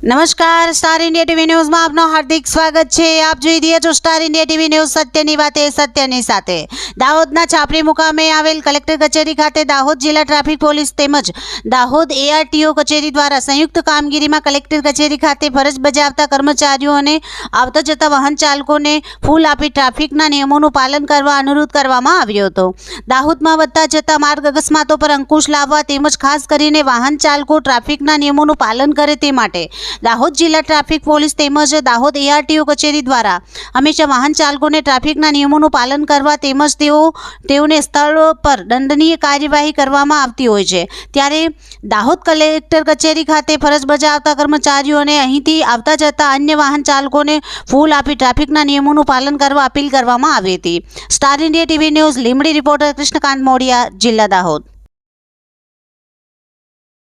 નમસ્કાર, star India TV ન્યૂઝમાં આપનું હાર્દિક સ્વાગત છે। આપ જોઈ રહ્યા છો સ્ટાર ઇન્ડિયા ટીવી ન્યૂઝ, સત્યની વાતે સત્યની સાથે। દાહોદના છાપરી મુકામે આવેલ કલેક્ટર કચેરી ખાતે દાહોદ જિલ્લા ટ્રાફિક પોલીસ તેમજ દાહોદ ARTO કચેરી દ્વારા સંયુક્ત કામગીરીમાં કલેક્ટર કચેરી ખાતે ફરજ બજાવતા કર્મચારીઓ અને આવતા જતા વાહન ચાલકોને ફૂલ આપી ટ્રાફિકના નિયમોનું પાલન કરવા અનુરોધ કરવામાં આવ્યો હતો। દાહોદમાં વધતા જતા માર્ગ અકસ્માતો પર અંકુશ લાવવા તેમજ ખાસ કરીને વાહન ચાલકો ટ્રાફિકના નિયમોનું પાલન કરે તે માટે દાહોદ જિલ્લા ટ્રાફિક પોલીસ તેમજ દાહોદ ARTO કચેરી દ્વારા હંમેશા વાહન ચાલકોને ટ્રાફિકના નિયમોનું પાલન કરવા તેમજ તેઓને સ્થળ પર દંડનીય કાર્યવાહી કરવામાં આવતી હોય છે। ત્યારે દાહોદ કલેક્ટર કચેરી ખાતે ફરજ બજાવતા કર્મચારીઓને અહીંથી આવતા જતા અન્ય વાહન ચાલકોને ફૂલ આપી ટ્રાફિકના નિયમોનું પાલન કરવા અપીલ કરવામાં આવી હતી। Star India TV News Limbdi reporter Krishnakant Modia, જિલ્લા દાહોદ।